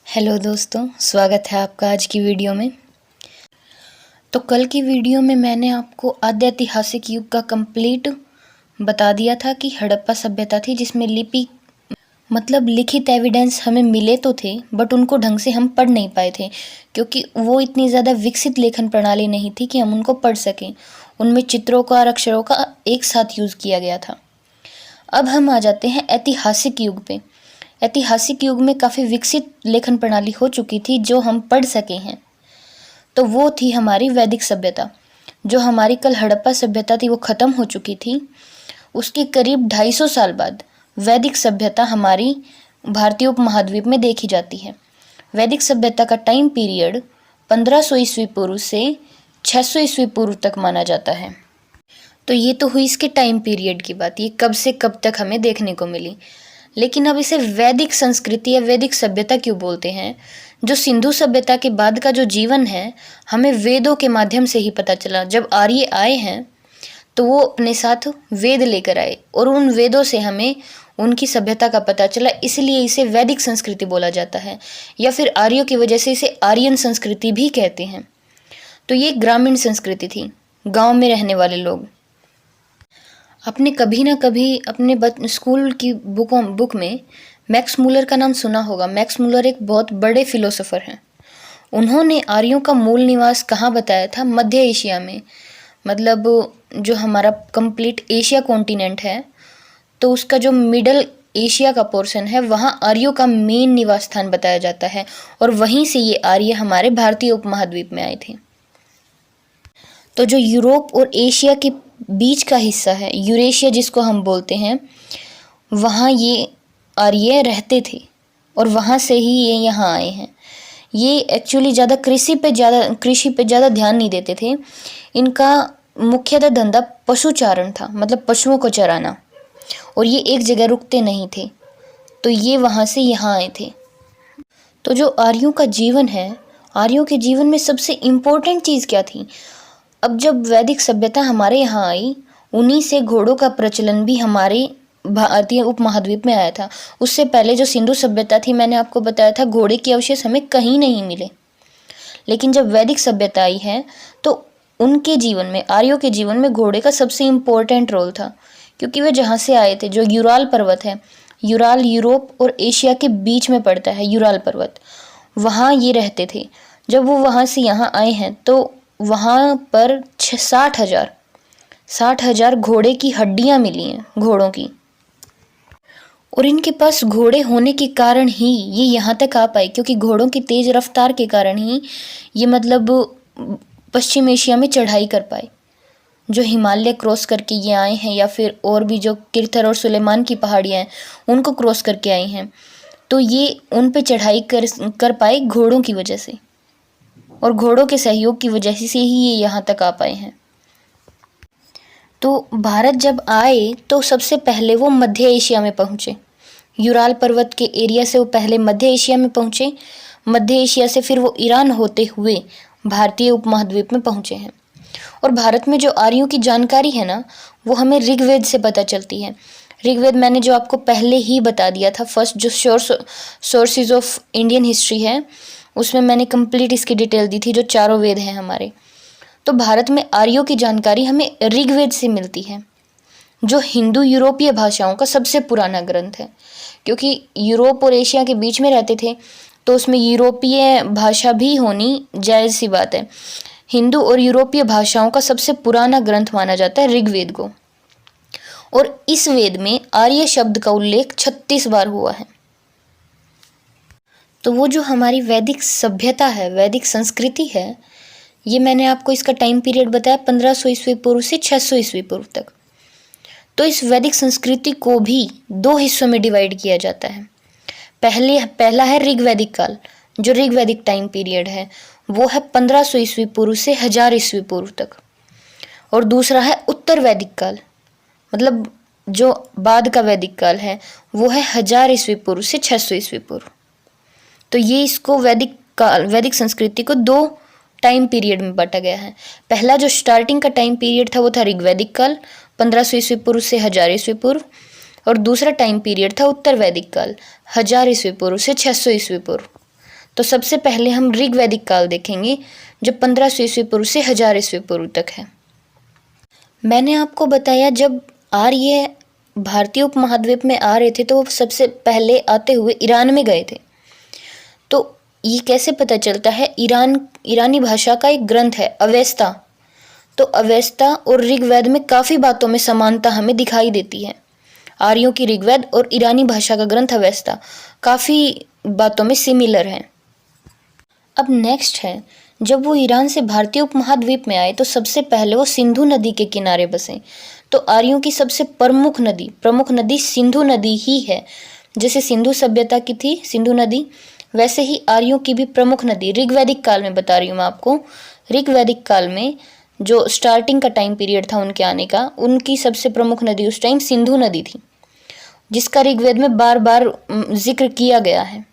Hello दोस्तों, स्वागत है आपका आज की वीडियो में। तो कल की वीडियो में मैंने आपको आद्य ऐतिहासिक युग का कंप्लीट बता दिया था कि हड़प्पा सभ्यता थी जिसमें लिपि मतलब लिखित एविडेंस हमें मिले तो थे, बट उनको ढंग से हम पढ़ नहीं पाए थे क्योंकि वो इतनी ज़्यादा विकसित लेखन प्रणाली नहीं थी कि हम उनको पढ़ सकें। उनमें चित्रों का और अक्षरों का एक साथ यूज़ किया गया था। अब हम आ जाते हैं ऐतिहासिक युग पे। ऐतिहासिक युग में काफ़ी विकसित लेखन प्रणाली हो चुकी थी जो हम पढ़ सके हैं। तो वो थी हमारी वैदिक सभ्यता। जो हमारी कल हड़प्पा सभ्यता थी वो ख़त्म हो चुकी थी। उसके करीब 250 साल बाद वैदिक सभ्यता हमारी भारतीय उपमहाद्वीप में देखी जाती है। वैदिक सभ्यता का टाइम पीरियड 1500 ईस्वी पूर्व से 600 ईस्वी पूर्व तक माना जाता है। तो ये तो हुई इसके टाइम पीरियड की बात, ये कब से कब तक हमें देखने को मिली। लेकिन अब इसे वैदिक संस्कृति या वैदिक सभ्यता क्यों बोलते हैं? जो सिंधु सभ्यता के बाद का जो जीवन है हमें वेदों के माध्यम से ही पता चला। जब आर्य आए हैं तो वो अपने साथ वेद लेकर आए और उन वेदों से हमें उनकी सभ्यता का पता चला, इसलिए इसे वैदिक संस्कृति बोला जाता है, या फिर आर्यों की वजह से इसे आर्यन संस्कृति भी कहते हैं। तो ये ग्रामीण संस्कृति थी, गांव में रहने वाले लोग। आपने कभी ना कभी अपने स्कूल की बुक में मैक्स मूलर का नाम सुना होगा। मैक्स मूलर एक बहुत बड़े फिलोसोफर हैं। उन्होंने आर्यों का मूल निवास कहाँ बताया था? मध्य एशिया में। मतलब जो हमारा कंप्लीट एशिया कॉन्टिनेंट है तो उसका जो मिडल एशिया का पोर्शन है वहाँ आर्यों का मेन निवास स्थान बताया जाता है, और वहीं से ये आर्य हमारे भारतीय उपमहाद्वीप में आए थे। तो जो यूरोप और एशिया के बीच का हिस्सा है, यूरेशिया जिसको हम बोलते हैं, वहाँ ये आर्य रहते थे और वहाँ से ही ये यहाँ आए हैं। ये एक्चुअली कृषि पे ज़्यादा ध्यान नहीं देते थे। इनका मुख्यतः धंधा पशुचारण था, मतलब पशुओं को चराना, और ये एक जगह रुकते नहीं थे। तो ये वहाँ से यहाँ आए थे। तो जो आर्यों का जीवन है, आर्यों के जीवन में सबसे इम्पोर्टेंट चीज़ क्या थी? अब जब वैदिक सभ्यता हमारे यहाँ आई, उन्हीं से घोड़ों का प्रचलन भी हमारे भारतीय उपमहाद्वीप में आया था। उससे पहले जो सिंधु सभ्यता थी, मैंने आपको बताया था घोड़े के अवशेष हमें कहीं नहीं मिले। लेकिन जब वैदिक सभ्यता आई है तो उनके जीवन में, आर्यों के जीवन में घोड़े का सबसे इम्पोर्टेंट रोल था, क्योंकि वे जहाँ से आए थे, जो यूराल पर्वत है, यूराल यूरोप और एशिया के बीच में पड़ता है, यूराल पर्वत, वहाँ ये रहते थे। जब वो वहाँ से यहाँ आए हैं तो वहाँ पर 60,000 घोड़े की हड्डियाँ मिली हैं, घोड़ों की। और इनके पास घोड़े होने के कारण ही ये यहाँ तक आ पाए, क्योंकि घोड़ों की तेज़ रफ्तार के कारण ही ये मतलब पश्चिम एशिया में चढ़ाई कर पाए। जो हिमालय क्रॉस करके ये आए हैं, या फिर और भी जो किरथर और सुलेमान की पहाड़ियाँ हैं उनको क्रॉस करके आए हैं, तो ये उन पे चढ़ाई कर पाए घोड़ों की वजह से, और घोड़ों के सहयोग की वजह से ही ये यहाँ तक आ पाए हैं। तो भारत जब आए तो सबसे पहले वो मध्य एशिया में पहुँचे। यूराल पर्वत के एरिया से वो पहले मध्य एशिया में पहुँचे। मध्य एशिया से फिर वो ईरान होते हुए भारतीय उपमहाद्वीप में पहुँचे हैं। और भारत में जो आर्यों की जानकारी है ना, वो हमें ऋग्वेद से पता चलती है। ऋग्वेद मैंने जो आपको पहले ही बता दिया था, फर्स्ट जो सोर्सेज ऑफ इंडियन हिस्ट्री है, उसमें मैंने कंप्लीट इसकी डिटेल दी थी, जो चारों वेद हैं हमारे। तो भारत में आर्यों की जानकारी हमें ऋग्वेद से मिलती है, जो हिंदू यूरोपीय भाषाओं का सबसे पुराना ग्रंथ है। क्योंकि यूरोप और एशिया के बीच में रहते थे तो उसमें यूरोपीय भाषा भी होनी जायज़ सी बात है। हिंदू और यूरोपीय भाषाओं का सबसे पुराना ग्रंथ माना जाता है ऋग्वेद को, और इस वेद में आर्य शब्द का उल्लेख 36 बार हुआ है। तो वो जो हमारी वैदिक सभ्यता है, वैदिक संस्कृति है, ये मैंने आपको इसका टाइम पीरियड बताया 1500 ईस्वी पूर्व से 600 ईस्वी पूर्व तक। तो इस वैदिक संस्कृति को भी 2 हिस्सों में डिवाइड किया जाता है। पहला है ऋग्वैदिक काल, जो ऋग्वैदिक टाइम पीरियड है वो है 1500 ईस्वी पूर्व से 1000 ईस्वी पूर्व तक। और दूसरा है उत्तर वैदिक काल, मतलब जो बाद का वैदिक काल है वो है 1000 ईस्वी पूर्व से 600 ईस्वी पूर्व। तो ये इसको वैदिक संस्कृति को 2 टाइम पीरियड में बांटा गया है। पहला जो स्टार्टिंग का टाइम पीरियड था वो था ऋग्वैदिक काल, 1500 ईस्वी पूर्व से 1000 ईस्वी पूर्व, और दूसरा टाइम पीरियड था उत्तर वैदिक काल, 1000 ईस्वी पूर्व से 600 ईस्वी पूर्व। तो सबसे पहले हम ऋग्वैदिक काल देखेंगे, जो 1500 ईस्वी पूर्व से 1000 ईस्वी पूर्व तक है। मैंने आपको बताया जब आर्य भारतीय उपमहाद्वीप में आ रहे थे तो वो सबसे पहले आते हुए ईरान में गए थे। तो ये कैसे पता चलता है? ईरानी भाषा का एक ग्रंथ है अवेस्ता। तो अवेस्ता और ऋग्वेद में काफ़ी बातों में समानता हमें दिखाई देती है। आर्यों की ऋग्वेद और ईरानी भाषा का ग्रंथ अवेस्ता काफ़ी बातों में सिमिलर हैं। अब नेक्स्ट है, जब वो ईरान से भारतीय उपमहाद्वीप में आए तो सबसे पहले वो सिंधु नदी के किनारे बसे। तो आर्यों की सबसे प्रमुख नदी सिंधु नदी ही है। जैसे सिंधु सभ्यता की थी सिंधु नदी, वैसे ही आर्यों की भी प्रमुख नदी ऋग्वैदिक काल में बता रही हूँ मैं आपको। ऋग्वैदिक काल में जो स्टार्टिंग का टाइम पीरियड था उनके आने का, उनकी सबसे प्रमुख नदी उस टाइम सिंधु नदी थी, जिसका ऋग्वेद में बार बार जिक्र किया गया है।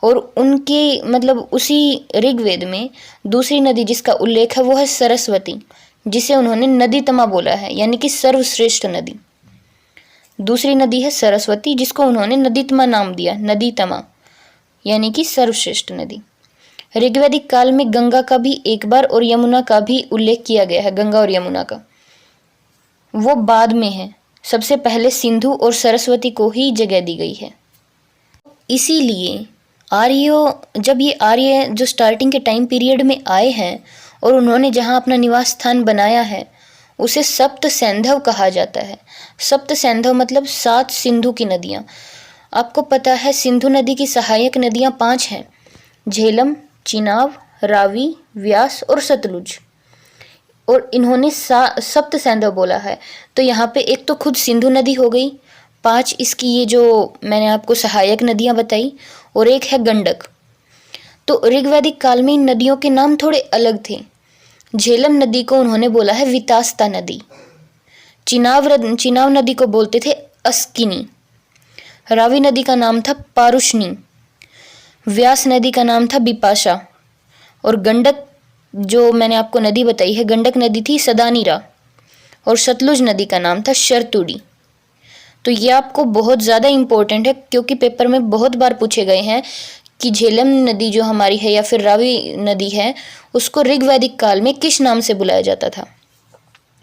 और उनके मतलब उसी ऋग्वेद में दूसरी नदी जिसका उल्लेख है वो है सरस्वती, जिसे उन्होंने नदीतमा बोला है, यानी कि सर्वश्रेष्ठ नदी। दूसरी नदी है सरस्वती, जिसको उन्होंने नदीतमा नाम दिया, नदीतमा यानी कि सर्वश्रेष्ठ नदी। ऋग्वैदिक काल में गंगा का भी एक बार और यमुना का भी उल्लेख किया गया है। गंगा और यमुना का वो बाद में है, सबसे पहले सिंधु और सरस्वती को ही जगह दी गई है। इसीलिए जब ये आर्य जो स्टार्टिंग के टाइम पीरियड में आए हैं और उन्होंने जहाँ अपना निवास स्थान बनाया है उसे सप्त सैंधव कहा जाता है। सप्त सैंधव मतलब 7 सिंधु की नदियाँ। आपको पता है सिंधु नदी की सहायक नदियाँ 5 हैं, झेलम, चिनाब, रावी, व्यास और सतलुज। और इन्होंने सप्त सैंधव बोला है। तो यहाँ पे एक तो खुद सिंधु नदी हो गई, 5 इसकी ये जो मैंने आपको सहायक नदियाँ बताई, और एक है गंडक। तो ऋग्वैदिक काल में इन नदियों के नाम थोड़े अलग थे। झेलम नदी को उन्होंने बोला है वितास्ता नदी, चिनाब नदी को बोलते थे अस्किनी, रावी नदी का नाम था पारुष्णी, व्यास नदी का नाम था बिपाशा, और गंडक जो मैंने आपको नदी बताई है गंडक नदी थी सदानीरा, और सतलुज नदी का नाम था शरतुडी। तो ये आपको बहुत ज़्यादा इम्पोर्टेंट है क्योंकि पेपर में बहुत बार पूछे गए हैं कि झेलम नदी जो हमारी है या फिर रावी नदी है उसको ऋग्वैदिक काल में किस नाम से बुलाया जाता था।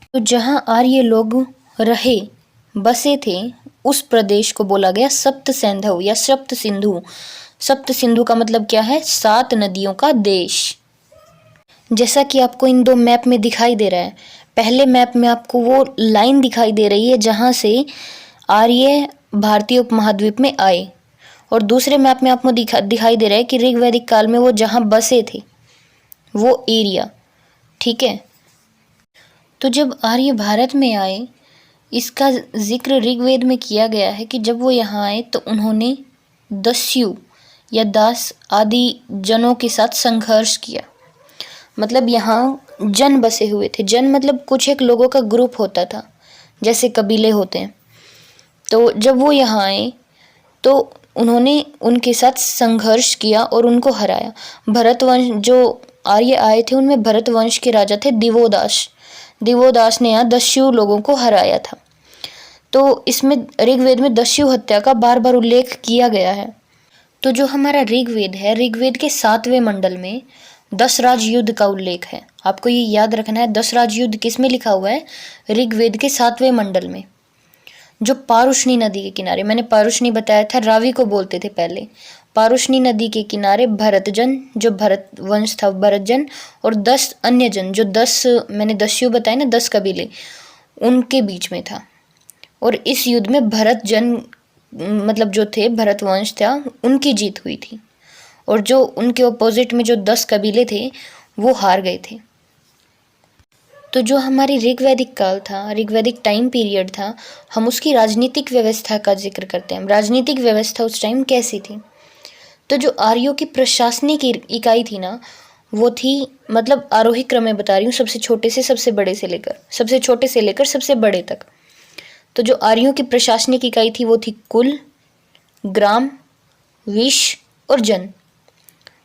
तो जहाँ आर्य लोग रहे बसे थे उस प्रदेश को बोला गया सप्त सैंधव या सप्त सिंधु। सप्त सिंधु का मतलब क्या है? 7 नदियों का देश। जैसा कि आपको इन 2 मैप में दिखाई दे रहा है, पहले मैप में आपको वो लाइन दिखाई दे रही है जहाँ से आर्य भारतीय उपमहाद्वीप में आए, और दूसरे मैप में आपको दिखाई दे रहा है कि ऋग्वैदिक काल में वो जहाँ बसे थे वो एरिया। ठीक है, तो जब आर्य भारत में आए इसका जिक्र ऋग्वेद में किया गया है कि जब वो यहाँ आए तो उन्होंने दस्यु या दास आदि जनों के साथ संघर्ष किया। मतलब यहाँ जन बसे हुए थे। जन मतलब कुछ एक लोगों का ग्रुप होता था, जैसे कबीले होते हैं। तो जब वो यहाँ आए तो उन्होंने उनके साथ संघर्ष किया और उनको हराया। भरतवंश जो आर्य आए थे उनमें भरतवंश के राजा थे दिवोदास ने यहाँ दस्यु लोगों को हराया था। तो इसमें ऋग्वेद में दस्यु हत्या का बार बार उल्लेख किया गया है। तो जो हमारा ऋग्वेद है, ऋग्वेद के 7वें मंडल में 10 राज युद्ध का उल्लेख है। आपको ये याद रखना है, 10 राज युद्ध किस में लिखा हुआ है? ऋग्वेद के 7वें मंडल में, जो पारुष्णी नदी के किनारे, मैंने पारुष्णी बताया था, रावी को बोलते थे पहले। पारुष्णी नदी के किनारे भरतजन, जो भरत वंश था भरतजन, और 10 अन्य जन, जो 10 मैंने दस्यु बताए ना, 10 कबीले, उनके बीच में था। और इस युद्ध में भरतजन मतलब जो थे भरत वंश था उनकी जीत हुई थी, और जो उनके अपोजिट में जो 10 कबीले थे वो हार गए थे। तो जो हमारी ऋग्वैदिक काल था, ऋग्वैदिक टाइम पीरियड था, हम उसकी राजनीतिक व्यवस्था का जिक्र करते हैं। राजनीतिक व्यवस्था उस टाइम कैसी थी? तो जो आर्यों की प्रशासनिक इकाई थी ना, वो थी, मतलब आरोही क्रम में बता रही हूँ, सबसे छोटे से सबसे बड़े से लेकर, सबसे छोटे से लेकर सबसे बड़े तक। तो जो आर्यों की प्रशासनिक इकाई थी वो थी कुल, ग्राम, विश और जन।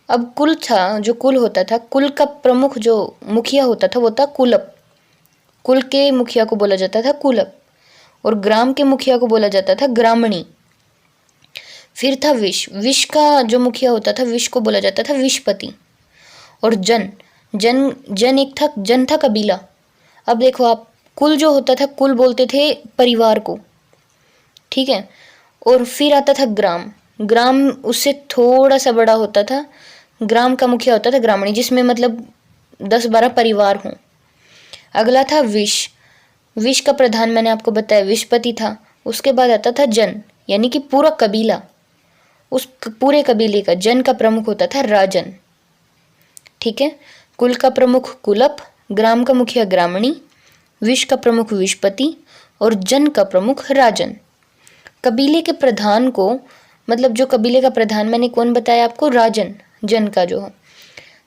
अब कुल था, जो कुल होता था, कुल का प्रमुख जो मुखिया होता था वो था कुलप। कुल के मुखिया को बोला जाता था कुलप, और ग्राम के मुखिया को बोला जाता था ग्रामणी। फिर था विश, विश का जो मुखिया होता था, विश को बोला जाता था विशपति। और जन, जन जन एक था, जन था कबीला। अब देखो आप, कुल जो होता था, कुल बोलते थे परिवार को, ठीक है। और फिर आता था ग्राम, ग्राम उससे थोड़ा सा बड़ा होता था, ग्राम का मुखिया होता था ग्रामणी, जिसमें मतलब 10-12 परिवार हों। अगला था विश, विश का प्रधान मैंने आपको बताया विशपति था। उसके बाद आता था जन, यानी कि पूरा कबीला, उस पूरे कबीले का जन का प्रमुख होता था राजन, ठीक है। कुल का प्रमुख कुलप, ग्राम का मुखिया ग्रामणी, विश का प्रमुख विशपति और जन का प्रमुख राजन। कबीले के प्रधान को, मतलब जो कबीले का प्रधान मैंने कौन बताया आपको, राजन, जन का जो हो।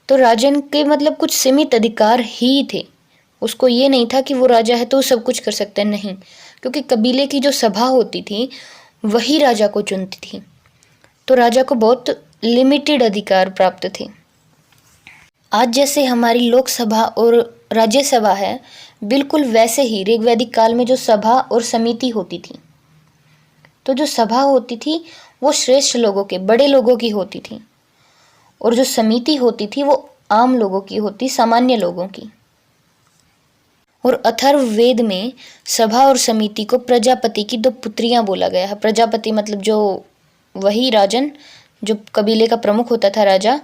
तो राजन के मतलब कुछ सीमित अधिकार ही थे, उसको ये नहीं था कि वो राजा है तो सब कुछ कर सकता है, नहीं, क्योंकि कबीले की जो सभा होती थी वही राजा को चुनती थी, तो राजा को बहुत लिमिटेड अधिकार प्राप्त थे। आज जैसे हमारी लोकसभा और राज्यसभा है, बिल्कुल वैसे ही ऋग्वैदिक काल में जो सभा और समिति होती थी, तो जो सभा होती थी वो श्रेष्ठ लोगों के, बड़े लोगों की होती थी, और जो समिति होती थी वो आम लोगों की होती, सामान्य लोगों की। और अथर्ववेद में सभा और समिति को प्रजापति की 2 पुत्रियां बोला गया है। प्रजापति मतलब जो वही राजन, जो कबीले का प्रमुख होता था राजा,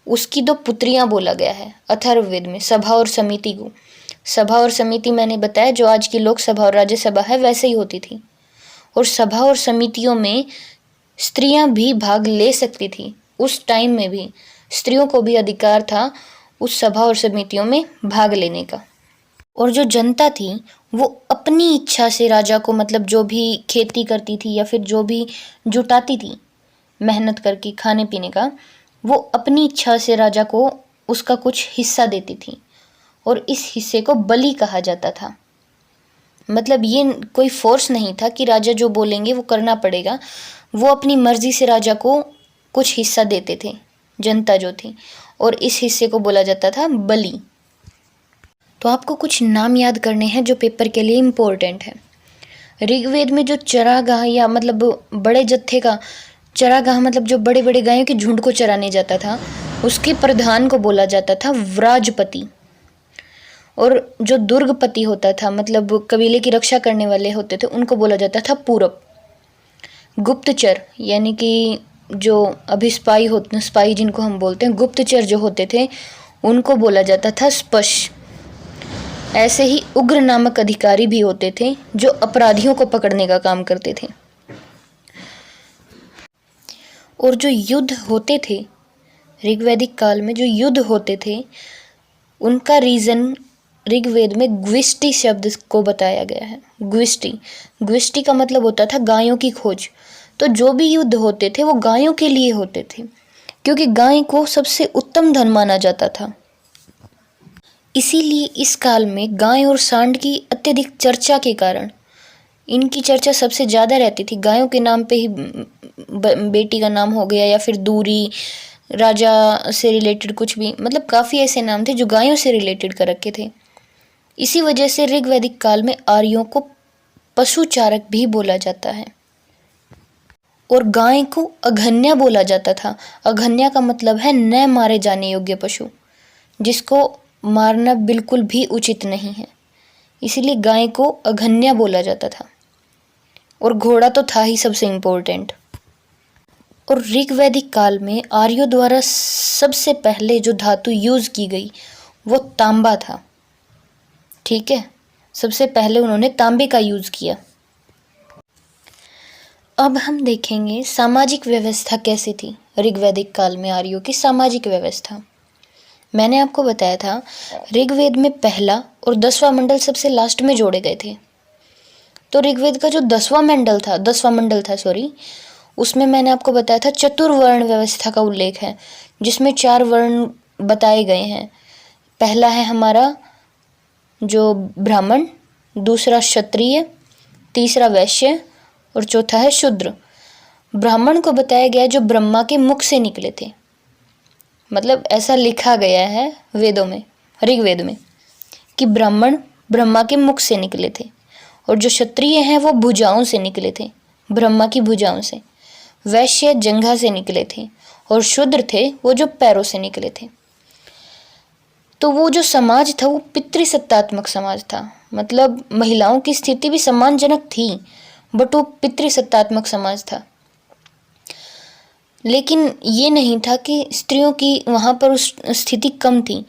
उसकी 2 पुत्रियां बोला गया है अथर्ववेद में, सभा और समिति को। सभा और समिति मैंने बताया जो आज की लोकसभा और राज्यसभा है वैसे ही होती थी, और सभा और समितियों में स्त्रियां भी भाग ले सकती थी। उस टाइम में भी स्त्रियों को भी अधिकार था उस सभा और समितियों में भाग लेने का। और जो जनता थी वो अपनी इच्छा से राजा को, मतलब जो भी खेती करती थी या फिर जो भी जुटाती थी मेहनत करके खाने पीने का, वो अपनी इच्छा से राजा को उसका कुछ हिस्सा देती थी, और इस हिस्से को बलि कहा जाता था। मतलब ये कोई फोर्स नहीं था कि राजा जो बोलेंगे वो करना पड़ेगा, वो अपनी मर्जी से राजा को कुछ हिस्सा देते थे जनता जो थी, और इस हिस्से को बोला जाता था बलि। तो आपको कुछ नाम याद करने हैं जो पेपर के लिए इम्पोर्टेंट है। ऋग्वेद में जो चरागाह या मतलब बड़े जत्थे का, चरागाह मतलब जो बड़े बड़े गायों के झुंड को चराने जाता था, उसके प्रधान को बोला जाता था व्राजपति। और जो दुर्गपति होता था, मतलब कबीले की रक्षा करने वाले होते थे, उनको बोला जाता था पूरब। गुप्तचर यानी कि जो अभी स्पाई जिनको हम बोलते हैं, गुप्तचर जो होते थे उनको बोला जाता था स्पश। ऐसे ही उग्र नामक अधिकारी भी होते थे जो अपराधियों को पकड़ने का काम करते थे। और जो युद्ध होते थे ऋग्वैदिक काल में, जो युद्ध होते थे उनका रीजन ऋग्वेद में ग्विष्टि शब्द को बताया गया है। ग्विष्टि, ग्विष्टि का मतलब होता था गायों की खोज। तो जो भी युद्ध होते थे वो गायों के लिए होते थे, क्योंकि गाय को सबसे उत्तम धन माना जाता था। इसीलिए इस काल में गाय और सांड की अत्यधिक चर्चा के कारण इनकी चर्चा सबसे ज़्यादा रहती थी। गायों के नाम पे ही बेटी का नाम हो गया, या फिर दूरी, राजा से रिलेटेड कुछ भी, मतलब काफ़ी ऐसे नाम थे जो गायों से रिलेटेड कर रखे थे। इसी वजह से ऋग्वैदिक काल में आर्यों को पशुचारक भी बोला जाता है, और गाय को अघन्या बोला जाता था। अघन्या का मतलब है न मारे जाने योग्य पशु, जिसको मारना बिल्कुल भी उचित नहीं है, इसीलिए गाय को अघन्या बोला जाता था। और घोड़ा तो था ही सबसे इम्पोर्टेंट। और ऋग्वैदिक काल में आर्यों द्वारा सबसे पहले जो धातु यूज की गई वो तांबा था, ठीक है। सबसे पहले उन्होंने तांबे का यूज किया। अब हम देखेंगे सामाजिक व्यवस्था कैसी थी ऋग्वैदिक काल में। आर्यों की सामाजिक व्यवस्था मैंने आपको बताया था, ऋग्वेद में पहला और 10वां मंडल सबसे लास्ट में जोड़े गए थे। तो ऋग्वेद का जो 10वां मंडल था, उसमें मैंने आपको बताया था चतुर्वर्ण व्यवस्था का उल्लेख है, जिसमें 4 वर्ण बताए गए हैं। पहला है हमारा जो ब्राह्मण, दूसरा क्षत्रिय, तीसरा वैश्य और चौथा है शूद्र। ब्राह्मण को बताया गया जो ब्रह्मा के मुख से निकले थे, मतलब ऐसा लिखा गया है वेदों में, ऋग्वेद में, कि ब्राह्मण ब्रह्मा के मुख से निकले थे। और जो क्षत्रिय हैं वो भुजाओं से निकले थे, ब्रह्मा की भुजाओं से। वैश्य जंघा से निकले थे और शूद्र थे वो जो पैरों से निकले थे। तो वो जो समाज था वो पितृसत्तात्मक समाज था, मतलब महिलाओं की स्थिति भी सम्मानजनक थी, बट वो पितृसत्तात्मक समाज था। लेकिन ये नहीं था कि स्त्रियों की वहाँ पर उस स्थिति कम थी,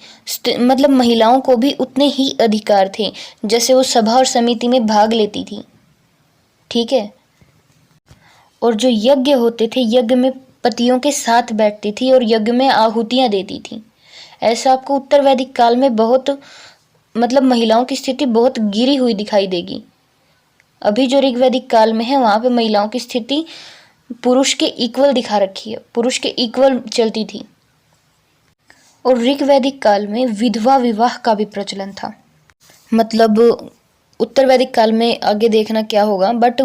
मतलब महिलाओं को भी उतने ही अधिकार थे जैसे वो सभा और समिति में भाग लेती थी। ठीक है। और जो यज्ञ होते थे, यज्ञ में पतियों के साथ बैठती थी और यज्ञ में आहुतियाँ देती थी। ऐसा आपको उत्तर वैदिक काल में बहुत, मतलब महिलाओं की स्थिति बहुत गिरी हुई दिखाई देगी। अभी जो ऋग्वैदिक काल में है वहाँ पे महिलाओं की स्थिति पुरुष के इक्वल दिखा रखी है, पुरुष के इक्वल चलती थी। और ऋग्वैदिक काल में विधवा विवाह का भी प्रचलन था। मतलब उत्तर वैदिक काल में आगे देखना क्या होगा, बट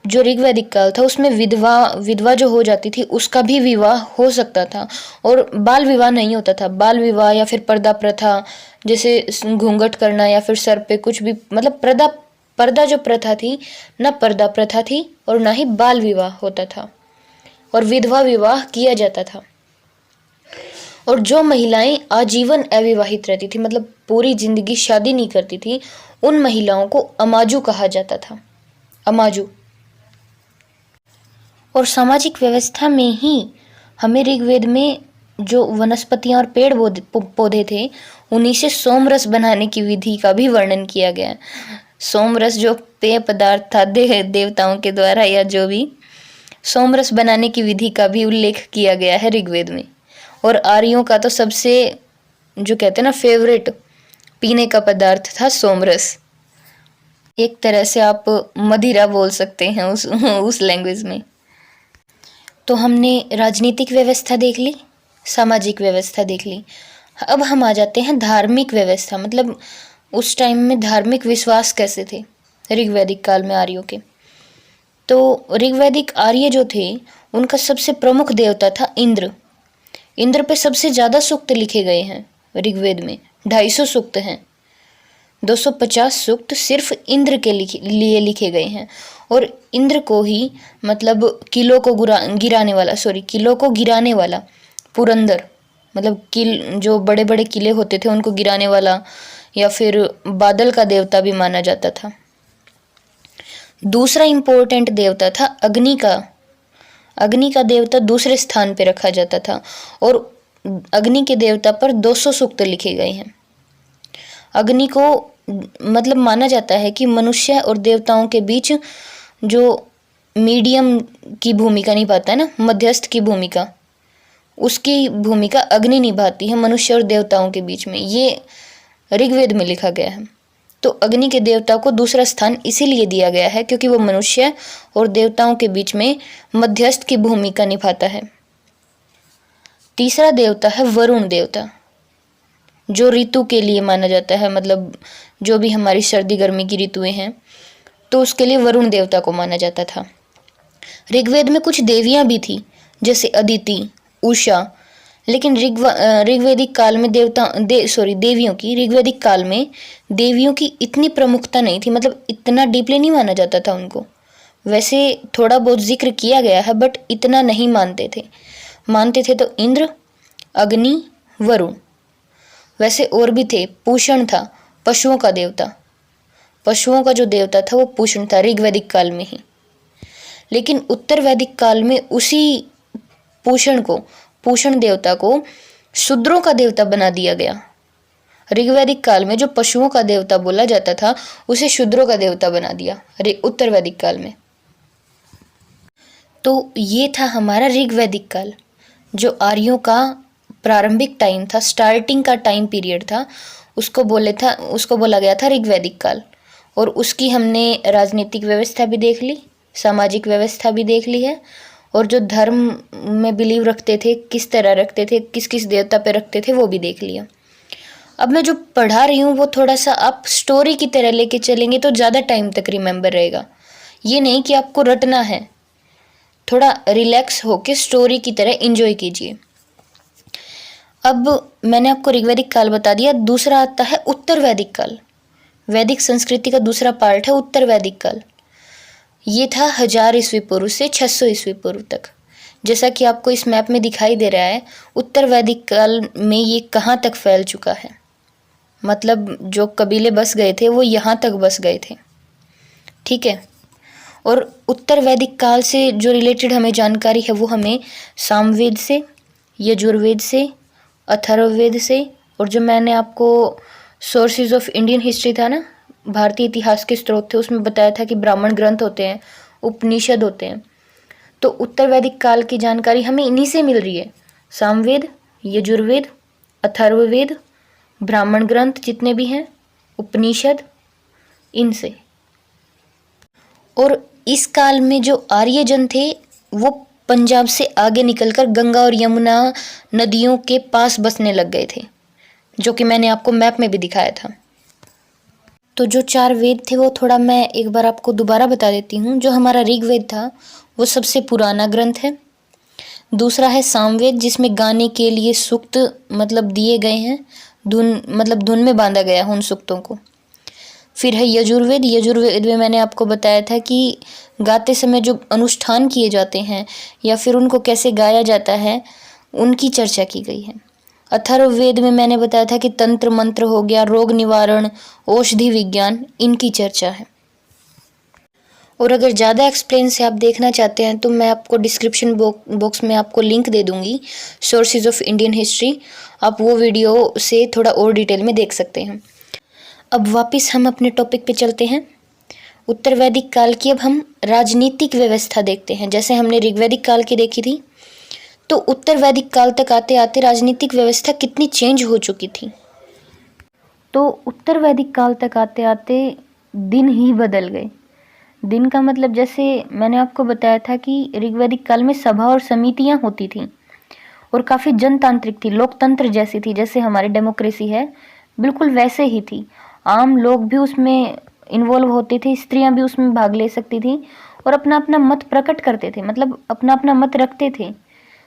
जो ऋग्वैदिक काल था उसमें विधवा जो हो जाती थी उसका भी विवाह हो सकता था, और बाल विवाह नहीं होता था। बाल विवाह या फिर पर्दा प्रथा, जैसे घूंघट करना या फिर सर पे कुछ भी, मतलब पर्दा जो प्रथा थी, न पर्दा प्रथा थी और ना ही बाल विवाह होता था, और विधवा विवाह किया जाता था। और जो महिलाएं आजीवन अविवाहित रहती थी, मतलब पूरी जिंदगी शादी नहीं करती थी, उन महिलाओं को अमाजू कहा जाता था। अमाजू। और सामाजिक व्यवस्था में ही हमें ऋग्वेद में जो वनस्पतियां और पेड़ पौधे थे उन्हीं से सोमरस बनाने की विधि का भी वर्णन किया गया है। सोमरस जो पेय पदार्थ था देवताओं के द्वारा, या जो भी, सोमरस बनाने की विधि का भी उल्लेख किया गया है ऋग्वेद में। और आर्यों का तो सबसे, जो कहते हैं ना, फेवरेट पीने का पदार्थ था सोमरस। एक तरह से आप मदिरा बोल सकते हैं उस लैंग्वेज में। तो हमने राजनीतिक व्यवस्था देख ली, सामाजिक व्यवस्था देख ली। अब हम आ जाते हैं धार्मिक व्यवस्था, मतलब उस टाइम में धार्मिक विश्वास कैसे थे ऋग्वैदिक काल में आर्यों के। तो ऋग्वैदिक आर्य जो थे उनका सबसे प्रमुख देवता था इंद्र। इंद्र पे सबसे ज़्यादा सूक्त लिखे गए हैं ऋग्वेद में, 250 सूक्त हैं। 250 सूक्त सिर्फ इंद्र के लिए लिखे गए हैं। और इंद्र को ही, मतलब किलों को गिराने वाला पुरंदर, मतलब जो बड़े बड़े किले होते थे उनको गिराने वाला, या फिर बादल का देवता भी माना जाता था। दूसरा इंपॉर्टेंट देवता था अग्नि का। अग्नि का देवता दूसरे स्थान पे रखा जाता था, और अग्नि के देवता पर 200 सूक्त लिखे गए हैं। अग्नि को, मतलब माना जाता है कि मनुष्य और देवताओं के बीच जो मीडियम की भूमिका निभाता है ना, मध्यस्थ की भूमिका, उसकी भूमिका अग्नि निभाती है मनुष्य और देवताओं के बीच में। ये ऋग्वेद में लिखा गया है। तो अग्नि के देवता को दूसरा स्थान इसीलिए दिया गया है क्योंकि वो मनुष्य और देवताओं के बीच में मध्यस्थ की भूमिका निभाता है। तीसरा देवता है वरुण देवता, जो ऋतु के लिए माना जाता है, मतलब जो भी हमारी सर्दी गर्मी की ऋतुएं हैं तो उसके लिए वरुण देवता को माना जाता था। ऋग्वेद में कुछ देवियां भी थी जैसे अदिति, उषा, लेकिन ऋग्वैदिक काल में देवियों की ऋग्वैदिक काल में देवियों की इतनी प्रमुखता नहीं थी, मतलब इतना डीपली नहीं माना जाता था उनको। वैसे थोड़ा बहुत जिक्र किया गया है बट इतना नहीं मानते थे तो इंद्र, अग्नि, वरुण। वैसे और भी थे, पूषण था पशुओं का देवता। पशुओं का जो देवता था वो पूषण था ऋग्वैदिक काल में ही। लेकिन उत्तर वैदिक काल में उसी पूषण देवता को शूद्रों का देवता बना दिया गया। ऋग्वैदिक काल में जो पशुओं का देवता बोला जाता था उसे शूद्रों का देवता बना दिया उत्तर वैदिक काल में। तो ये था हमारा ऋग्वैदिक काल, जो आर्यों का प्रारंभिक टाइम था, स्टार्टिंग का टाइम पीरियड था, उसको बोला गया था ऋग्वैदिक काल। और उसकी हमने राजनीतिक व्यवस्था भी देख ली, सामाजिक व्यवस्था भी देख ली है, और जो धर्म में बिलीव रखते थे, किस तरह रखते थे, किस किस देवता पे रखते थे, वो भी देख लिया। अब मैं जो पढ़ा रही हूँ वो थोड़ा सा आप स्टोरी की तरह लेके चलेंगे तो ज़्यादा टाइम तक रिमेंबर रहेगा। ये नहीं कि आपको रटना है, थोड़ा रिलैक्स होके स्टोरी की तरह एंजॉय कीजिए। अब मैंने आपको ऋग्वैदिक काल बता दिया, दूसरा आता है उत्तर वैदिक काल। वैदिक संस्कृति का दूसरा पार्ट है उत्तर वैदिक काल। ये था 1000 ईस्वी पूर्व से 600 ईस्वी पूर्व तक। जैसा कि आपको इस मैप में दिखाई दे रहा है, उत्तर वैदिक काल में ये कहाँ तक फैल चुका है। मतलब जो कबीले बस गए थे वो यहाँ तक बस गए थे, ठीक है। और उत्तर वैदिक काल से जो रिलेटेड हमें जानकारी है वो हमें सामवेद से, यजुर्वेद से, अथर्ववेद से, और जो मैंने आपको सोर्सेज ऑफ इंडियन हिस्ट्री था ना, भारतीय इतिहास के स्रोत थे, उसमें बताया था कि ब्राह्मण ग्रंथ होते हैं, उपनिषद होते हैं। तो उत्तर वैदिक काल की जानकारी हमें इन्हीं से मिल रही है, सामवेद, यजुर्वेद, अथर्ववेद, ब्राह्मण ग्रंथ जितने भी हैं, उपनिषद, इनसे। और इस काल में जो आर्यजन थे वो पंजाब से आगे निकलकर गंगा और यमुना नदियों के पास बसने लग गए थे, जो कि मैंने आपको मैप में भी दिखाया था। तो जो 4 वेद थे वो थोड़ा मैं एक बार आपको दोबारा बता देती हूँ। जो हमारा ऋग्वेद था वो सबसे पुराना ग्रंथ है। दूसरा है सामवेद, जिसमें गाने के लिए सूक्त मतलब दिए गए हैं, धुन मतलब धुन में बांधा गया है उन सूक्तों को। फिर है यजुर्वेद। यजुर्वेद में मैंने आपको बताया था कि गाते समय जो अनुष्ठान किए जाते हैं या फिर उनको कैसे गाया जाता है, उनकी चर्चा की गई है। अथर्ववेद में मैंने बताया था कि तंत्र मंत्र हो गया, रोग निवारण, औषधि विज्ञान, इनकी चर्चा है। और अगर ज़्यादा एक्सप्लेन से आप देखना चाहते हैं तो मैं आपको डिस्क्रिप्शन बॉक्स में आपको लिंक दे दूंगी, सोर्सेज ऑफ इंडियन हिस्ट्री। आप वो वीडियो से थोड़ा और डिटेल में देख सकते हैं। अब वापस हम अपने टॉपिक पे चलते हैं। उत्तर वैदिक काल की अब हम राजनीतिक व्यवस्था देखते हैं। जैसे हमने ऋग्वैदिक काल की देखी थी, तो उत्तर वैदिक काल तक आते आते राजनीतिक व्यवस्था कितनी चेंज हो चुकी थी। तो उत्तर वैदिक काल तक आते आते दिन ही बदल गए। दिन का मतलब जैसे मैंने आपको बताया था कि ऋग्वैदिक काल में सभा और समितियां होती थी और काफ़ी जनतांत्रिक थी, लोकतंत्र जैसी थी। जैसे हमारी डेमोक्रेसी है, बिल्कुल वैसे ही थी। आम लोग भी उसमें इन्वॉल्व होते थे, स्त्रियां भी उसमें भाग ले सकती थी और अपना अपना मत प्रकट करते थे, मतलब अपना अपना मत रखते थे,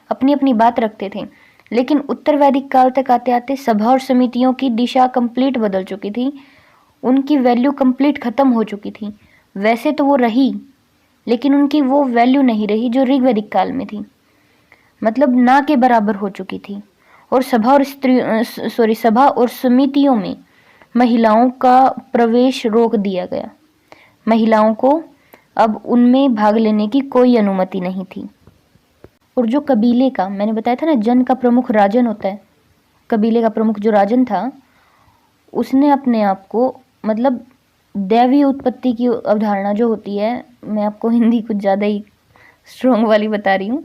अपनी अपनी बात रखते थे। लेकिन उत्तर वैदिक काल तक आते आते सभा और समितियों की दिशा कंप्लीट बदल चुकी थी, उनकी वैल्यू कंप्लीट ख़त्म हो चुकी थी। वैसे तो वो रही, लेकिन उनकी वो वैल्यू नहीं रही जो ऋग्वैदिक काल में थी, मतलब ना के बराबर हो चुकी थी। और सभा और समितियों में महिलाओं का प्रवेश रोक दिया गया। महिलाओं को अब उनमें भाग लेने की कोई अनुमति नहीं थी। और जो कबीले का, मैंने बताया था ना, जन का प्रमुख राजन होता है, कबीले का प्रमुख जो राजन था, उसने अपने आप को मतलब दैवीय उत्पत्ति की अवधारणा जो होती है, मैं आपको हिंदी कुछ ज़्यादा ही स्ट्रॉन्ग वाली बता रही हूँ।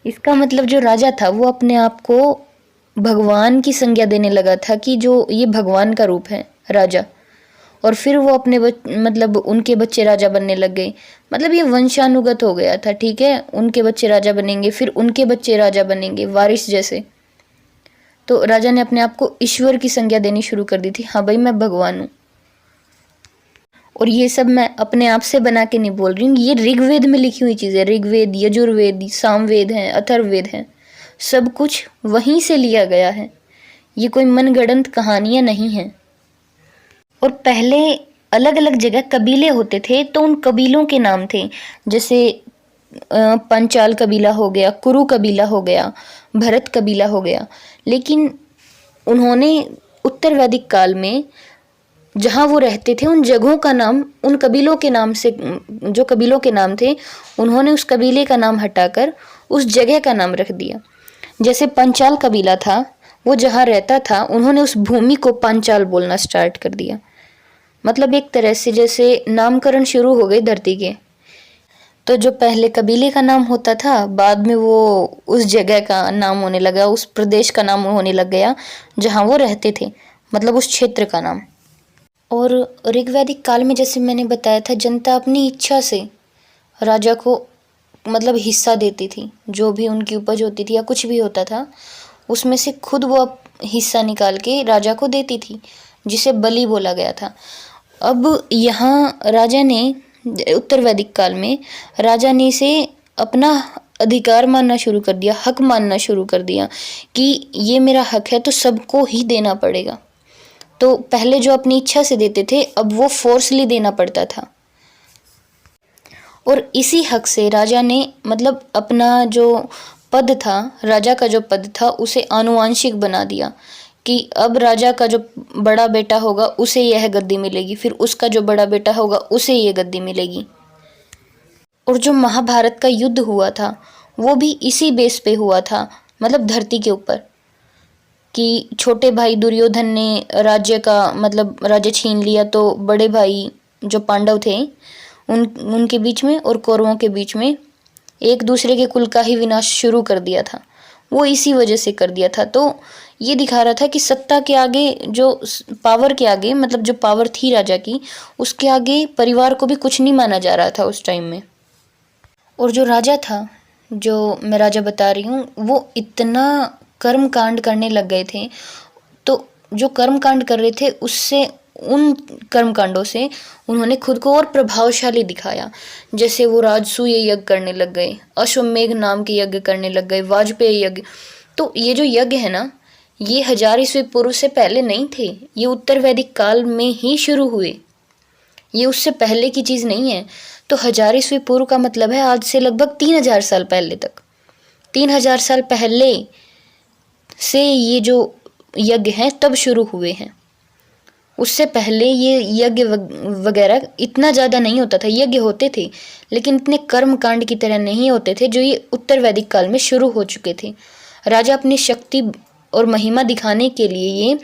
इसका मतलब जो राजा था वो अपने आप को भगवान की संज्ञा देने लगा था कि जो ये भगवान का रूप है राजा। और फिर वो अपने मतलब उनके बच्चे राजा बनने लग गए। मतलब ये वंशानुगत हो गया था, ठीक है। उनके बच्चे राजा बनेंगे, फिर उनके बच्चे राजा बनेंगे, वारिस जैसे। तो राजा ने अपने आप को ईश्वर की संज्ञा देनी शुरू कर दी थी, हाँ भाई मैं भगवान हूँ। और ये सब मैं अपने आप से बना के नहीं बोल रही हूँ, ये ऋग्वेद में लिखी हुई चीज़ें। ऋग्वेद, यजुर्वेद, सामवेद हैं, अथर्ववेद हैं, सब कुछ वहीं से लिया गया है। ये कोई मनगढ़ंत कहानियाँ नहीं हैं। और पहले अलग अलग जगह कबीले होते थे, तो उन कबीलों के नाम थे, जैसे पंचाल कबीला हो गया, कुरु कबीला हो गया, भरत कबीला हो गया। लेकिन उन्होंने उत्तर वैदिक काल में जहाँ वो रहते थे उन जगहों का नाम उन कबीलों के नाम से, जो कबीलों के नाम थे, उन्होंने उस कबीले का नाम हटाकर उस जगह का नाम रख दिया। जैसे पंचाल कबीला था, वो जहाँ रहता था उन्होंने उस भूमि को पांचाल बोलना स्टार्ट कर दिया। मतलब एक तरह से जैसे नामकरण शुरू हो गए धरती के। तो जो पहले कबीले का नाम होता था, बाद में वो उस जगह का नाम होने लगा, उस प्रदेश का नाम होने लग गया जहाँ वो रहते थे, मतलब उस क्षेत्र का नाम। और ऋग्वैदिक काल में जैसे मैंने बताया था, जनता अपनी इच्छा से राजा को मतलब हिस्सा देती थी। जो भी उनकी उपज होती थी या कुछ भी होता था, उसमें से खुद वो हिस्सा निकाल के राजा को देती थी, जिसे बलि बोला गया था। अब यहाँ राजा ने, उत्तर वैदिक काल में राजा ने इसे अपना अधिकार मानना शुरू कर दिया, हक मानना शुरू कर दिया कि ये मेरा हक है तो सबको ही देना पड़ेगा। तो पहले जो अपनी इच्छा से देते थे, अब वो फोर्सली देना पड़ता था। और इसी हक से राजा ने मतलब अपना जो पद था, राजा का जो पद था, उसे आनुवांशिक बना दिया कि अब राजा का जो बड़ा बेटा होगा उसे यह गद्दी मिलेगी, फिर उसका जो बड़ा बेटा होगा उसे ये गद्दी मिलेगी। और जो महाभारत का युद्ध हुआ था वो भी इसी बेस पे हुआ था, मतलब धरती के ऊपर, कि छोटे भाई दुर्योधन ने राज्य का मतलब राज्य छीन लिया, तो बड़े भाई जो पांडव थे उनके बीच में और कौरवों के बीच में एक दूसरे के कुल का ही विनाश शुरू कर दिया था। वो इसी वजह से कर दिया था। तो ये दिखा रहा था कि सत्ता के आगे, जो पावर के आगे, मतलब जो पावर थी राजा की, उसके आगे परिवार को भी कुछ नहीं माना जा रहा था उस टाइम में। और जो राजा था, जो मैं राजा बता रही हूँ, वो इतना कर्म कांड करने लग गए थे। तो जो कर्म कांड कर रहे थे उससे, उन कर्म कांडों से उन्होंने खुद को और प्रभावशाली दिखाया। जैसे वो राजसूय यज्ञ करने लग गए, अश्वमेघ नाम के यज्ञ करने लग गए, वाजपेयी यज्ञ। तो ये जो यज्ञ है ना, ये 1000 ईस्वी पूर्व से पहले नहीं थे, ये उत्तर वैदिक काल में ही शुरू हुए, ये उससे पहले की चीज़ नहीं है। तो 1000 ईस्वी पूर्व का मतलब है आज से लगभग 3000 साल पहले तक, 3000 साल पहले से ये जो यज्ञ हैं तब शुरू हुए हैं। उससे पहले ये यज्ञ वगैरह इतना ज़्यादा नहीं होता था। यज्ञ होते थे लेकिन इतने कर्म कांड की तरह नहीं होते थे जो ये उत्तर वैदिक काल में शुरू हो चुके थे। राजा अपनी शक्ति और महिमा दिखाने के लिए ये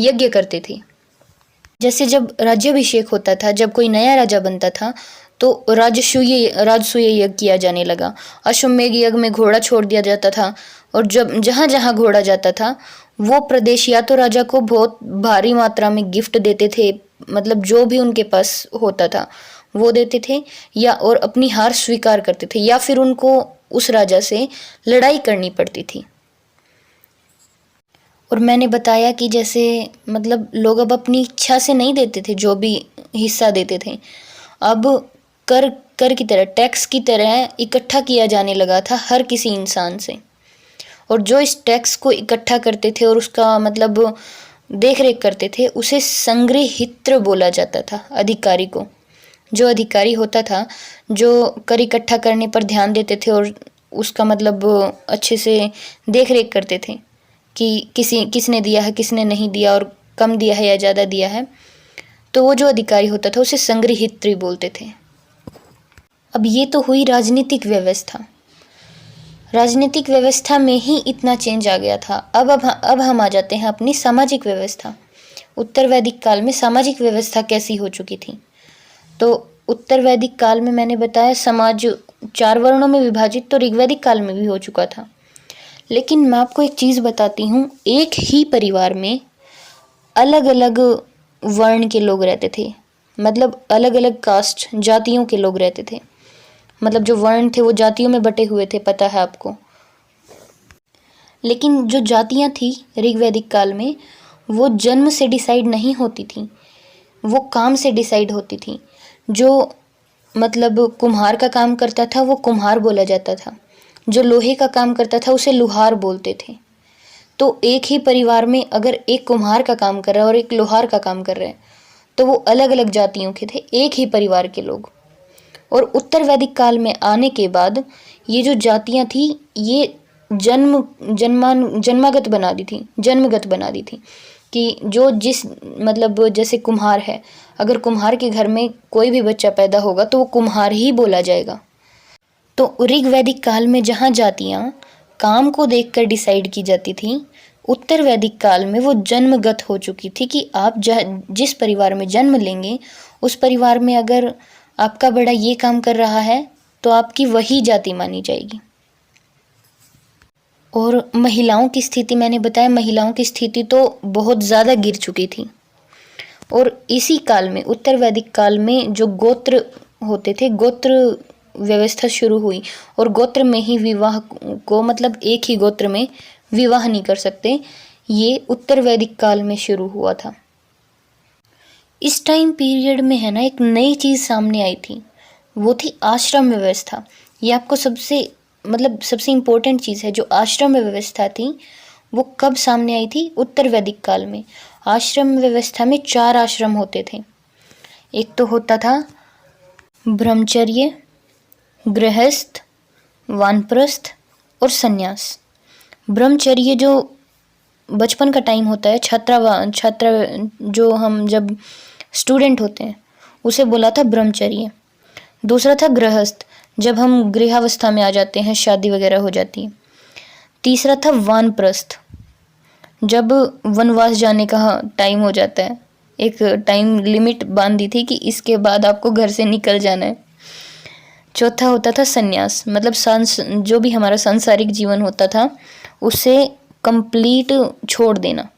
यज्ञ करते थे। जैसे जब राज्याभिषेक होता था, जब कोई नया राजा बनता था, तो राजसूय यज्ञ किया जाने लगा। अश्वमेघ यज्ञ में घोड़ा छोड़ दिया जाता था, और जब जहाँ जहाँ घोड़ा जाता था वो प्रदेश या तो राजा को बहुत भारी मात्रा में गिफ्ट देते थे, मतलब जो भी उनके पास होता था वो देते थे, या और अपनी हार स्वीकार करते थे, या फिर उनको उस राजा से लड़ाई करनी पड़ती थी। और मैंने बताया कि जैसे मतलब लोग अब अपनी इच्छा से नहीं देते थे, जो भी हिस्सा देते थे अब कर की तरह, टैक्स की तरह इकट्ठा किया जाने लगा था हर किसी इंसान से। और जो इस टैक्स को इकट्ठा करते थे और उसका मतलब देख रेख करते थे, उसे संग्रहित्र बोला जाता था अधिकारी को। जो अधिकारी होता था, जो कर इकट्ठा करने पर ध्यान देते थे और उसका मतलब अच्छे से देख रेख करते थे कि किसने दिया है, किसने नहीं दिया, और कम दिया है या ज़्यादा दिया है, तो वो जो अधिकारी होता था उसे संग्रहित्री बोलते थे। अब ये तो हुई राजनीतिक व्यवस्था। राजनीतिक व्यवस्था में ही इतना चेंज आ गया था। अब हम आ जाते हैं अपनी सामाजिक व्यवस्था। उत्तर वैदिक काल में सामाजिक व्यवस्था कैसी हो चुकी थी? तो उत्तर वैदिक काल में मैंने बताया समाज 4 वर्णों में विभाजित तो ऋग्वैदिक काल में भी हो चुका था। लेकिन मैं आपको एक चीज़ बताती हूँ, एक ही परिवार में अलग अलग वर्ण के लोग रहते थे, मतलब अलग अलग कास्ट, जातियों के लोग रहते थे। मतलब जो वर्ण थे वो जातियों में बटे हुए थे, पता है आपको। लेकिन जो जातियाँ थी ऋग्वैदिक काल में, वो जन्म से डिसाइड नहीं होती थी, वो काम से डिसाइड होती थी। जो मतलब कुम्हार का काम करता था वो कुम्हार बोला जाता था, जो लोहे का काम करता था उसे लुहार बोलते थे। तो एक ही परिवार में अगर एक कुम्हार का काम कर रहा है और एक लोहार का काम कर रहा है, तो वो अलग अलग जातियों के थे, एक ही परिवार के लोग। और उत्तर वैदिक काल में आने के बाद ये जो जातियाँ थी ये जन्मगत बना दी थी कि जो जिस मतलब जैसे कुम्हार है, अगर कुम्हार के घर में कोई भी बच्चा पैदा होगा तो वो कुम्हार ही बोला जाएगा। तो ऋग्वैदिक काल में जहाँ जातियाँ काम को देखकर डिसाइड की जाती थी, उत्तर वैदिक काल में वो जन्मगत हो चुकी थी कि आप जिस परिवार में जन्म लेंगे उस परिवार में अगर आपका बड़ा ये काम कर रहा है तो आपकी वही जाति मानी जाएगी। और महिलाओं की स्थिति मैंने बताया, महिलाओं की स्थिति तो बहुत ज़्यादा गिर चुकी थी। और इसी काल में उत्तर वैदिक काल में जो गोत्र होते थे, गोत्र व्यवस्था शुरू हुई, और गोत्र में ही विवाह को, मतलब एक ही गोत्र में विवाह नहीं कर सकते, ये उत्तर वैदिक काल में शुरू हुआ था। इस टाइम पीरियड में है ना एक नई चीज़ सामने आई थी, वो थी आश्रम व्यवस्था। ये आपको सबसे इम्पोर्टेंट चीज़ है। जो आश्रम व्यवस्था थी वो कब सामने आई थी? उत्तर वैदिक काल में। आश्रम व्यवस्था में 4 आश्रम होते थे। एक तो होता था ब्रह्मचर्य, गृहस्थ, वानप्रस्थ और सन्यास। ब्रह्मचर्य जो बचपन का टाइम होता है, छात्र जो हम जब स्टूडेंट होते हैं उसे बोला था ब्रह्मचर्य। दूसरा था गृहस्थ, जब हम गृहावस्था में आ जाते हैं, शादी वगैरह हो जाती है। तीसरा था वानप्रस्थ, जब वनवास जाने का टाइम हो जाता है, एक टाइम लिमिट बांध दी थी कि इसके बाद आपको घर से निकल जाना है। चौथा होता था सन्यास, मतलब जो भी हमारा सांसारिक जीवन होता था उसे कंप्लीट छोड़ देना।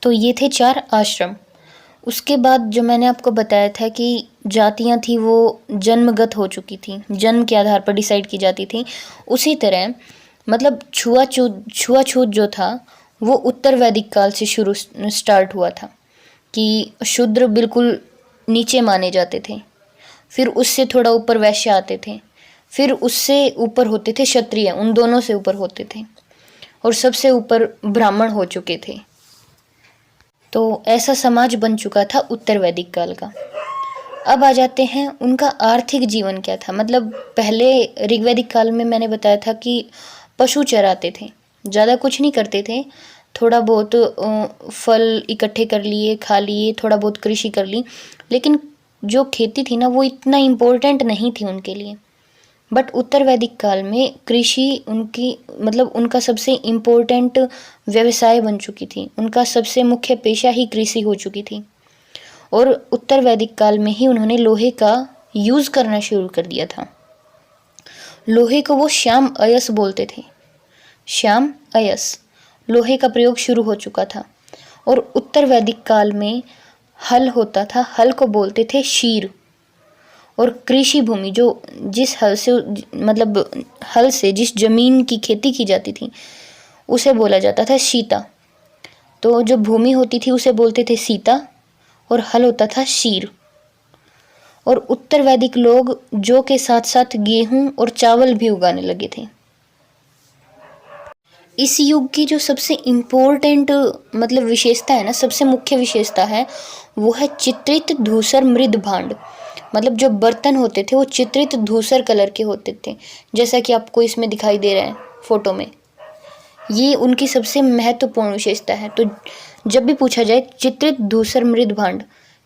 तो ये थे 4 आश्रम। उसके बाद जो मैंने आपको बताया था कि जातियाँ थी वो जन्मगत हो चुकी थी, जन्म के आधार पर डिसाइड की जाती थी। उसी तरह मतलब छुआछूत जो था वो उत्तर वैदिक काल से स्टार्ट हुआ था कि शूद्र बिल्कुल नीचे माने जाते थे, फिर उससे थोड़ा ऊपर वैश्य आते थे, फिर उससे ऊपर होते थे क्षत्रिय, उन दोनों से ऊपर होते थे, और सबसे ऊपर ब्राह्मण हो चुके थे। तो ऐसा समाज बन चुका था उत्तर वैदिक काल का। अब आ जाते हैं उनका आर्थिक जीवन क्या था। मतलब पहले ऋग्वैदिक काल में मैंने बताया था कि पशु चराते थे, ज़्यादा कुछ नहीं करते थे, थोड़ा बहुत फल इकट्ठे कर लिए, खा लिए, थोड़ा बहुत कृषि कर ली, लेकिन जो खेती थी ना वो इतना इम्पोर्टेंट नहीं थी उनके लिए। बट उत्तर वैदिक काल में कृषि उनका सबसे इम्पोर्टेंट व्यवसाय बन चुकी थी, उनका सबसे मुख्य पेशा ही कृषि हो चुकी थी। और उत्तर वैदिक काल में ही उन्होंने लोहे का यूज़ करना शुरू कर दिया था। लोहे को वो श्याम अयस बोलते थे, श्याम अयस, लोहे का प्रयोग शुरू हो चुका था। और उत्तर वैदिक काल में हल होता था, हल को बोलते थे शीर। और कृषि भूमि जो जिस हल से जिस जमीन की खेती की जाती थी उसे बोला जाता था सीता। तो जो भूमि होती थी उसे बोलते थे सीता, और हल होता था शीर। और उत्तर वैदिक लोग जौ के साथ साथ गेहूं और चावल भी उगाने लगे थे। इस युग की जो सबसे इम्पोर्टेंट विशेषता है ना, सबसे मुख्य विशेषता है, वो है चित्रित धूसर मृद भांड। मतलब जो बर्तन होते थे वो चित्रित धूसर कलर के होते थे, जैसा कि आपको इसमें दिखाई दे रहा है फोटो में। ये उनकी सबसे महत्वपूर्ण विशेषता है। तो जब भी पूछा जाए चित्रित धूसर मृद भांड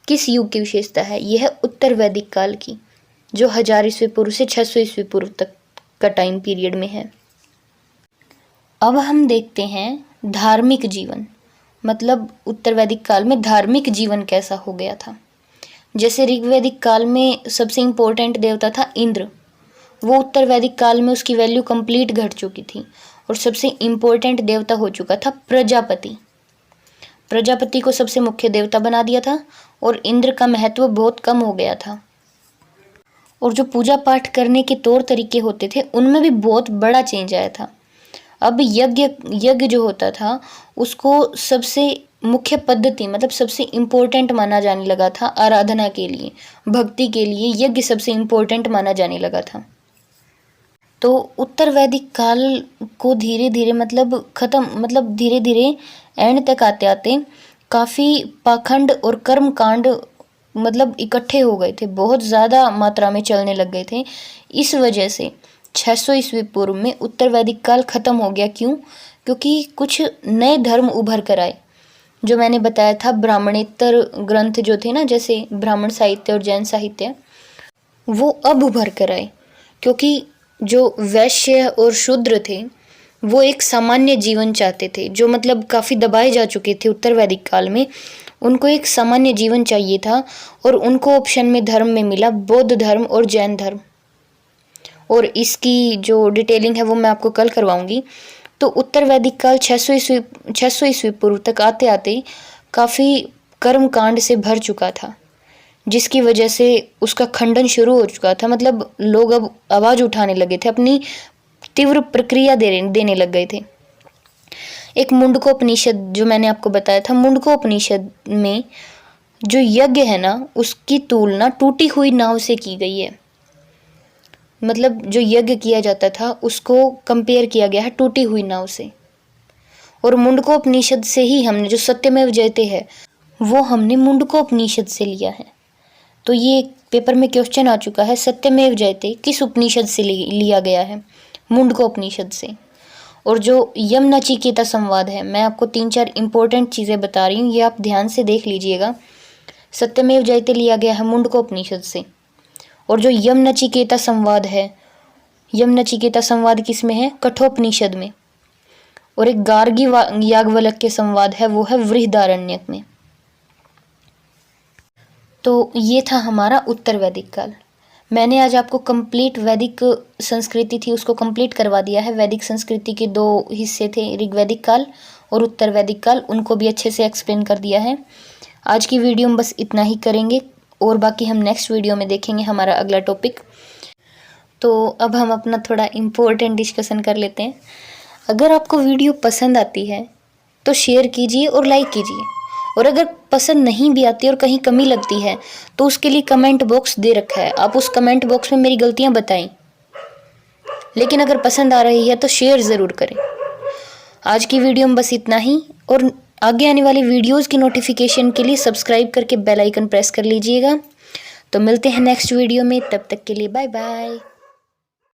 किस युग की विशेषता है, यह है उत्तर वैदिक काल की, जो 1000 ईस्वी पूर्व से 600 ईस्वी पूर्व तक का टाइम पीरियड में है। अब हम देखते हैं धार्मिक जीवन, मतलब उत्तर वैदिक काल में धार्मिक जीवन कैसा हो गया था। जैसे ऋग्वैदिक काल में सबसे इम्पोर्टेंट देवता था इंद्र, वो उत्तर वैदिक काल में उसकी वैल्यू कंप्लीट घट चुकी थी और सबसे इम्पोर्टेंट देवता हो चुका था प्रजापति। प्रजापति को सबसे मुख्य देवता बना दिया था और इंद्र का महत्व बहुत कम हो गया था। और जो पूजा पाठ करने के तौर तरीके होते थे उनमें भी बहुत बड़ा चेंज आया था। अब यज्ञ जो होता था उसको सबसे मुख्य पद्धति, मतलब सबसे इम्पोर्टेंट माना जाने लगा था। आराधना के लिए, भक्ति के लिए यज्ञ सबसे इम्पोर्टेंट माना जाने लगा था। तो उत्तर वैदिक काल को धीरे धीरे एंड तक आते आते काफ़ी पाखंड और कर्म कांड इकट्ठे हो गए थे, बहुत ज़्यादा मात्रा में चलने लग गए थे। इस वजह से 600 ईस्वी पूर्व में उत्तर वैदिक काल खत्म हो गया। क्यों? क्योंकि कुछ नए धर्म उभर कर आए। जो मैंने बताया था ब्राह्मणेतर ग्रंथ जो थे ना, जैसे ब्राह्मण साहित्य और जैन साहित्य, वो अब उभर कर आए। क्योंकि जो वैश्य और शूद्र थे वो एक सामान्य जीवन चाहते थे, जो काफ़ी दबाए जा चुके थे उत्तर वैदिक काल में। उनको एक सामान्य जीवन चाहिए था और उनको ऑप्शन में धर्म में मिला बौद्ध धर्म और जैन धर्म। और इसकी जो डिटेलिंग है वो मैं आपको कल करवाऊंगी। तो उत्तर वैदिक काल 600 ईस्वी पूर्व तक आते आते काफ़ी कर्म कांड से भर चुका था, जिसकी वजह से उसका खंडन शुरू हो चुका था। लोग अब आवाज़ उठाने लगे थे, अपनी तीव्र प्रक्रिया देने लग गए थे। एक मुंडकोपनिषद जो मैंने आपको बताया था, मुंडकोपनिषद में जो यज्ञ है ना उसकी तुलना टूटी हुई नाव से की गई है। जो यज्ञ किया जाता था उसको कंपेयर किया गया है टूटी हुई नाव से। और मुंडकोपनिषद से ही हमने जो सत्यमेव जयते है वो हमने मुंडकोपनिषद से लिया है। तो ये पेपर में क्वेश्चन आ चुका है, सत्यमेव जयते किस उपनिषद से लिया गया है? मुंडको उपनिषद से। और जो यम नचिकेता संवाद है, मैं आपको 3-4 इंपॉर्टेंट चीज़ें बता रही हूँ, ये आप ध्यान से देख लीजिएगा। सत्यमेव जयते लिया गया है मुंडको उपनिषद से। और जो यम नचिकेता संवाद है, यम नचिकेता संवाद किस में है? कठोपनिषद में। और एक गार्गी याज्ञवल्क्य संवाद है, वो है बृहदारण्यक में। तो ये था हमारा उत्तर वैदिक काल। मैंने आज आपको कंप्लीट वैदिक संस्कृति थी उसको कंप्लीट करवा दिया है। वैदिक संस्कृति के 2 हिस्से थे, ऋग्वैदिक काल और उत्तर वैदिक काल, उनको भी अच्छे से एक्सप्लेन कर दिया है। आज की वीडियो में बस इतना ही करेंगे और बाकी हम नेक्स्ट वीडियो में देखेंगे हमारा अगला टॉपिक। तो अब हम अपना थोड़ा इम्पोर्टेंट डिस्कशन कर लेते हैं। अगर आपको वीडियो पसंद आती है तो शेयर कीजिए और लाइक कीजिए, और अगर पसंद नहीं भी आती और कहीं कमी लगती है तो उसके लिए कमेंट बॉक्स दे रखा है, आप उस कमेंट बॉक्स में मेरी गलतियां बताएं। लेकिन अगर पसंद आ रही है तो शेयर ज़रूर करें। आज की वीडियो में बस इतना ही, और आगे आने वाली वीडियोस की नोटिफिकेशन के लिए सब्सक्राइब करके बेल आइकन प्रेस कर लीजिएगा। तो मिलते हैं नेक्स्ट वीडियो में, तब तक के लिए बाय बाय।